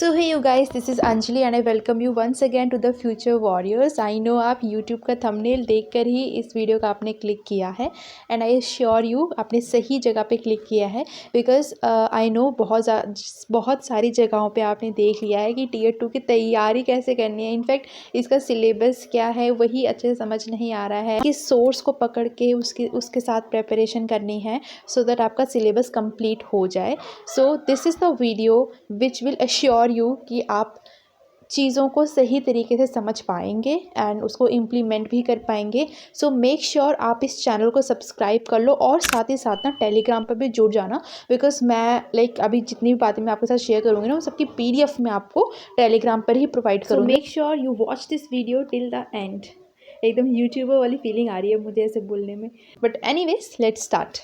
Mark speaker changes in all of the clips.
Speaker 1: So hey you guys, this is Anjali and I welcome you once again to the future warriors. I know आप YouTube का thumbnail देखकर ही इस video का आपने क्लिक किया है एंड आई श्योर यू आपने सही जगह पे क्लिक किया है बिकॉज आई नो बहुत सारी जगहों पे आपने देख लिया है कि टीयर 2 की तैयारी कैसे करनी है। इनफैक्ट इसका सिलेबस क्या है वही अच्छे से समझ नहीं आ रहा है, किस सोर्स को पकड़ के उसके साथ प्रेपरेशन करनी है सो दैट आपका सिलेबस कंप्लीट हो जाए। So this is the video which will assure you कि आप चीज़ों को सही तरीके से समझ पाएंगे एंड उसको इम्प्लीमेंट भी कर पाएंगे। सो मेक श्योर आप इस चैनल को सब्सक्राइब कर लो और साथ ही साथ ना टेलीग्राम पर भी जुड़ जाना बिकॉज मैं अभी जितनी भी बातें मैं आपके साथ शेयर करूँगी ना वो सबकी PDF मैं आपको टेलीग्राम पर ही प्रोवाइड करूँगी। Make sure you watch this video till the end. एकदम यूट्यूबर वाली फीलिंग आ रही है मुझे ऐसे बोलने में, but anyways let's start.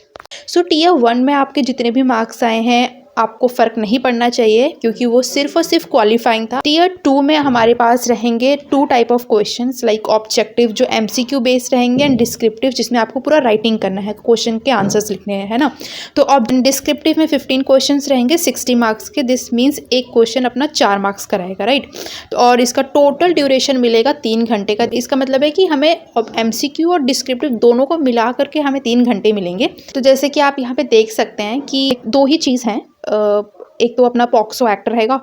Speaker 1: So tier 1 में आपके जितने भी मार्क्स आए हैं आपको फ़र्क नहीं पड़ना चाहिए क्योंकि वो सिर्फ और सिर्फ क्वालिफाइंग था। टीयर 2 में हमारे पास रहेंगे 2 type of questions like objective जो MCQ बेस्ड रहेंगे एंड डिस्क्रिप्टिव जिसमें आपको पूरा राइटिंग करना है, क्वेश्चन के आंसर्स लिखने हैं, है ना। तो अब डिस्क्रिप्टिव में 15 क्वेश्चंस रहेंगे 60 मार्क्स के। दिस मीन्स एक क्वेश्चन अपना 4 मार्क्स का रहेगा, राइट। तो और इसका टोटल ड्यूरेशन मिलेगा 3 घंटे का। इसका मतलब है कि हमें MCQ और डिस्क्रिप्टिव दोनों को मिला करके हमें 3 घंटे मिलेंगे। तो जैसे कि आप यहाँ पे देख सकते हैं कि 2 ही चीज़ हैं। एक तो अपना पॉक्सो एक्ट रहेगा,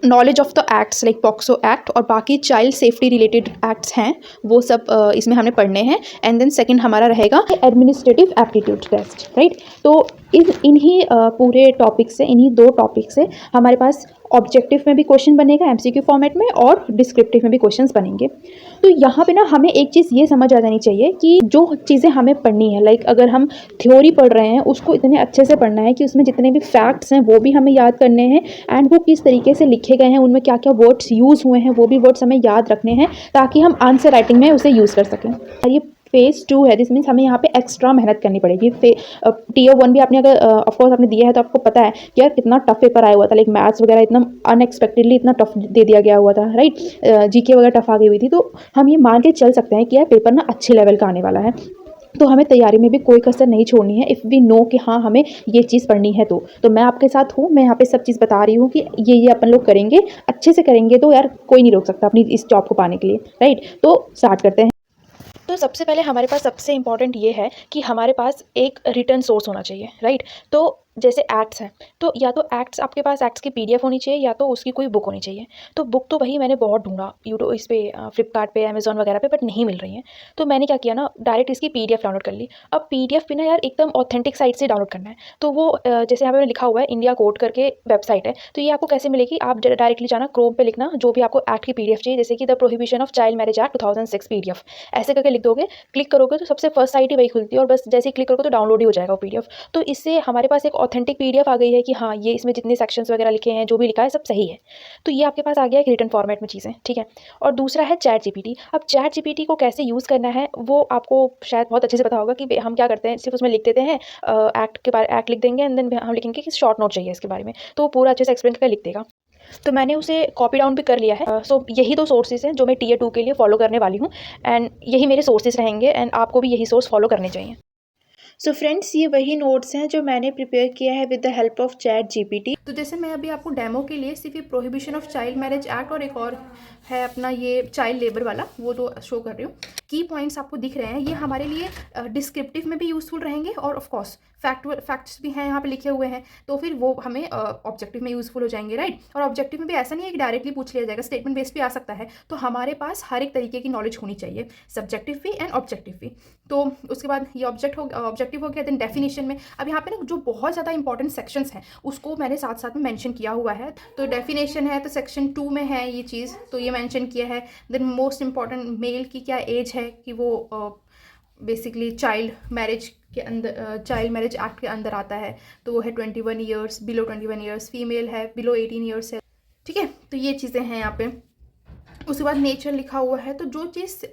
Speaker 1: knowledge of the acts like POCSO act, और बाकी चाइल्ड सेफ्टी रिलेटेड एक्ट्स हैं वो सब इसमें हमने पढ़ने हैं। एंड देन सेकंड हमारा रहेगा एडमिनिस्ट्रेटिव एप्टीट्यूड टेस्ट, राइट। तो इन्हीं पूरे टॉपिक से, इन्हीं 2 टॉपिक से हमारे पास ऑब्जेक्टिव में भी क्वेश्चन बनेगा MCQ फॉर्मेट में और डिस्क्रिप्टिव में भी क्वेश्चंस बनेंगे। तो यहाँ पे ना हमें एक चीज़ ये समझ आ जानी चाहिए कि जो चीज़ें हमें पढ़नी है, लाइक अगर हम थ्योरी पढ़ रहे हैं उसको इतने अच्छे से पढ़ना है कि उसमें जितने भी फैक्ट्स हैं वो भी हमें याद करने हैं एंड वो किस तरीके से लिखे गए हैं, उनमें क्या क्या वर्ड्स यूज़ हुए हैं वो भी वर्ड्स हमें याद रखने हैं ताकि हम आंसर राइटिंग में उसे यूज़ कर सकें। और ये फेज़ 2 है, दिस मीन्स हमें यहाँ पे एक्स्ट्रा मेहनत करनी पड़ेगी। टीयर 1 भी आपने अगर ऑफकोर्स आपने दिया है तो आपको पता है कि यार कितना टफ पेपर आया हुआ था, लाइक मैथ्स वगैरह इतना अनएक्सपेक्टेडली इतना टफ दे दिया गया हुआ था, राइट। GK वगैरह टफ आ गई हुई थी। तो हम ये मान के चल सकते हैं कि यार पेपर ना अच्छे लेवल का आने वाला है। तो हमें तैयारी में भी कोई कसर नहीं छोड़नी है इफ़ वी नो कि हाँ हमें ये चीज़ पढ़नी है। तो मैं आपके साथ हूँ, मैं यहाँ पे सब चीज़ बता रही हूँ कि ये अपन लोग करेंगे, अच्छे से करेंगे तो यार कोई नहीं रोक सकता अपनी इस जॉब को पाने के लिए, राइट। तो स्टार्ट करते हैं। तो सबसे पहले हमारे पास सबसे इम्पॉर्टेंट ये है कि हमारे पास एक रिटर्न सोर्स होना चाहिए, राइट। तो जैसे एक्ट्स हैं तो या तो एक्ट्स आपके पास एक्ट्स की PDF होनी चाहिए या तो उसकी कोई बुक होनी चाहिए। तो बुक तो वही मैंने बहुत ढूंढा यूट्यूब इस पर, फ्लिपकार्ट पे, अमेजोन वगैरह पे, बट नहीं मिल रही है। तो मैंने क्या किया ना, डायरेक्ट इसकी PDF डाउनलोड कर ली। अब PDF भी ना यार एकदम ऑथेंटिक साइट से डाउनलोड करना है। तो वो जैसे यहाँ पे लिखा हुआ है इंडिया कोड करके वेबसाइट है, तो ये आपको कैसे मिलेगी, आप डायरेक्टली जाना क्रोम पे, लिखना जो भी आपको एक्ट की PDF चाहिए, जैसे कि the prohibition of child marriage act 2006 PDF, ऐसे करके लिख दोगे, क्लिक करोगे तो सबसे फर्स्ट साइट ही वही खुलती है और बस जैसे ही क्लिक करोगे तो डाउनलोड ही हो जाएगा वो PDF। तो इससे हमारे पास एक ऑथेंटिक PDF आ गई है कि हाँ ये इसमें जितने सेक्शंस वगैरह लिखे हैं, जो भी लिखा है सब सही है। तो ये आपके पास आ गया एक रिटन फॉर्मेट में चीज़ें, ठीक है। और दूसरा है चैट GPT। अब चैट GPT को कैसे यूज़ करना है वो आपको शायद बहुत अच्छे से पता होगा कि हम क्या करते हैं, सिर्फ उसमें लिख देते हैं एक्ट के बारे, एक्ट लिख देंगे एंड देन हम लिखेंगे कि शॉर्ट नोट चाहिए इसके बारे में, तो वो पूरा अच्छे से एक्सप्लेन करके लिख देगा। तो मैंने उसे कॉपी डाउन भी कर लिया है। सो यही 2 सोर्सेज हैं जो मैं टीयर 2 के लिए फॉलो करने वाली हूँ एंड यही मेरे सोर्सेज रहेंगे एंड आपको भी यही सोर्स फॉलो करने चाहिए। सो फ्रेंड्स, ये वही नोट्स हैं जो मैंने प्रिपेयर किया है with the help of chat GPT। तो जैसे मैं अभी आपको डेमो के लिए सिर्फ ये prohibition of child marriage act और एक और है अपना ये चाइल्ड लेबर वाला, वो 2 शो कर रही हूँ। की पॉइंट्स आपको दिख रहे हैं, ये हमारे लिए डिस्क्रिप्टिव में भी यूज़फुल रहेंगे और ऑफकोर्स फैक्ट्स भी हैं यहाँ पे लिखे हुए हैं, तो फिर वो हमें ऑब्जेक्टिव में यूज़फुल हो जाएंगे, राइट। और ऑब्जेक्टिव में भी ऐसा नहीं है कि डायरेक्टली पूछ लिया जाएगा, स्टेटमेंट बेस्ड भी आ सकता है। तो हमारे पास हर एक तरीके की नॉलेज होनी चाहिए, सब्जेक्टिव भी एंड ऑब्जेक्टिव भी। तो उसके बाद ये ऑब्जेक्टिव हो गया। देन डेफिनेशन में अब यहाँ पे ना जो बहुत ज़्यादा इंपॉर्टेंट सेक्शंस हैं उसको मैंने साथ साथ में मेंशन किया हुआ है। तो डेफिनेशन है तो सेक्शन 2 में है ये चीज़, तो ये मेंशन किया है। देन मोस्ट इंपॉर्टेंट, मेल की क्या एज है कि वो बेसिकली चाइल्ड मैरिज के अंदर, चाइल्ड मैरिज एक्ट के अंदर आता है, तो वो है 21 ईयर्स, बिलो 21 ईयर्स। फीमेल है बिलो 18 ईयर्स है, ठीक है। तो ये चीज़ें हैं यहाँ पे। उसके बाद नेचर लिखा हुआ है। तो जो चीज़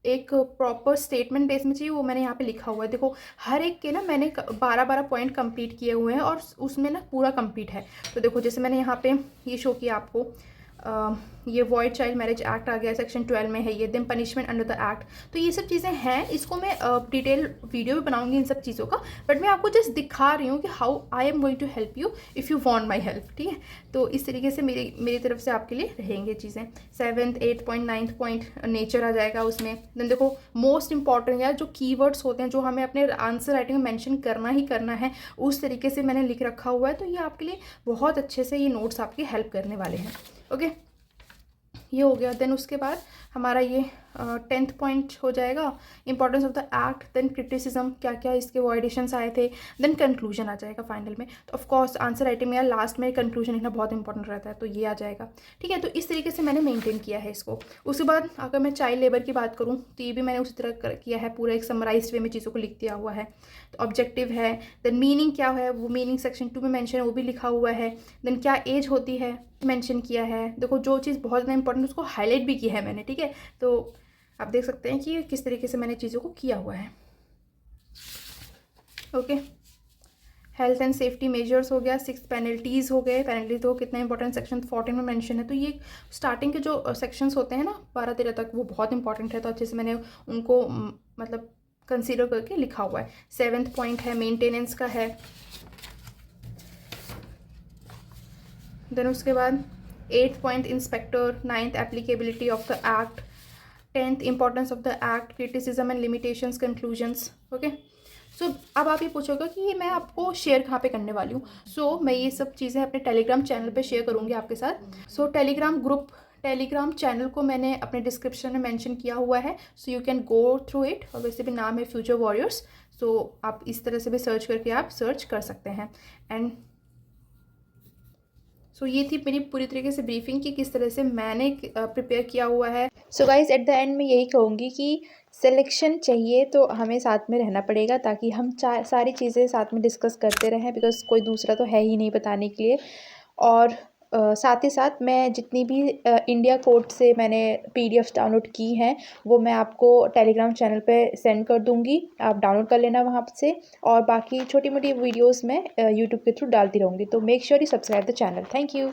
Speaker 1: एक प्रॉपर स्टेटमेंट बेस में चाहिए वो मैंने यहाँ पे लिखा हुआ है। देखो हर एक के ना मैंने 12 पॉइंट कंप्लीट किए हुए हैं और उसमें ना पूरा कंप्लीट है। तो देखो जैसे मैंने यहाँ पे ये शो किया आपको, ये वॉइड चाइल्ड मैरिज एक्ट आ गया, सेक्शन 12 में है ये, then punishment under the act. तो ये सब चीज़ें हैं, इसको मैं डिटेल वीडियो भी बनाऊंगी इन सब चीज़ों का, बट मैं आपको जस्ट दिखा रही हूँ कि how I am going to help you if you want my help, ठीक है। तो इस तरीके से मेरी तरफ से आपके लिए रहेंगे चीज़ें। 7th 8th point 9th point nature आ जाएगा उसमें। देन देखो मोस्ट इंपॉर्टेंट यार जो कीवर्ड्स होते हैं जो हमें अपने आंसर राइटिंग में मेंशन करना ही करना है, उस तरीके से मैंने लिख रखा हुआ है। तो ये आपके लिए बहुत अच्छे से ये नोट्स आपकी हेल्प करने वाले हैं। ओके, ये हो गया। देन उसके बाद हमारा ये 10th पॉइंट हो जाएगा, importance of the act, then criticism, क्या क्या इसके वाइडेशंस आए थे, देन कंक्लूजन आ जाएगा फाइनल में। तो ऑफ कोर्स आंसर राइटिंग में यार लास्ट में कंक्लूजन लिखना बहुत इंपॉर्टेंट रहता है, तो ये आ जाएगा, ठीक है। तो इस तरीके से मैंने मेंटेन किया है इसको। उसके बाद अगर मैं चाइल्ड लेबर की बात करूँ तो ये भी मैंने उसी तरह किया है, पूरा एक समराइज्ड वे में चीज़ों को लिख दिया हुआ है। तो ऑब्जेक्टिव है, देन मीनिंग क्या है, वो मीनिंग सेक्शन 2 में मेंशन है, वो भी लिखा हुआ है। देन क्या एज होती है मेंशन किया है। देखो जो चीज़ बहुत ज़्यादा इंपॉर्टेंट उसको हाईलाइट भी किया है मैंने, ठीक है। तो आप देख सकते हैं कि किस तरीके से मैंने चीज़ों को किया हुआ है। Okay, health and safety measures हो गया, 6 पेनल्टीज़ हो गए। पेनल्टी तो कितना इंपॉर्टेंट सेक्शन 14 में मेंशन है। तो ये स्टार्टिंग के जो सेक्शंस होते हैं ना 12-13 तक, वो बहुत इंपॉर्टेंट है, तो अच्छे से मैंने उनको मतलब कंसीडर करके लिखा हुआ है। 7th पॉइंट है मेंटेनेंस का है। देन उसके बाद 8th point inspector, 9th applicability of the act, 10th importance of the act, criticism and limitations, conclusions. Okay, so अब आप ये पूछोगे कि ये मैं आपको शेयर कहाँ पे करने वाली हूँ। सो मैं ये सब चीज़ें अपने टेलीग्राम चैनल पे शेयर करूँगी आपके साथ। सो टेलीग्राम चैनल को मैंने अपने डिस्क्रिप्शन में मेंशन किया हुआ है, so you can go through it. और वैसे भी नाम है फ्यूचर वॉरियर्स, सो आप इस तरह से भी सर्च करके आप सर्च कर सकते हैं। एंड सो ये थी मेरी पूरी तरीके से ब्रीफिंग कि किस तरह से मैंने प्रिपेयर किया हुआ है। So guys at the end मैं यही कहूँगी कि सिलेक्शन चाहिए तो हमें साथ में रहना पड़ेगा, ताकि हम सारी चीज़ें साथ में डिस्कस करते रहें, बिकॉज कोई दूसरा तो है ही नहीं बताने के लिए। और साथ ही साथ मैं जितनी भी इंडिया कोड से मैंने पीडीएफ्स डाउनलोड की हैं वो मैं आपको टेलीग्राम चैनल पे सेंड कर दूँगी, आप डाउनलोड कर लेना वहाँ से। और बाकी छोटी मोटी वीडियोस मैं यूट्यूब के थ्रू डालती रहूँगी। तो make sure you subscribe the channel. Thank you.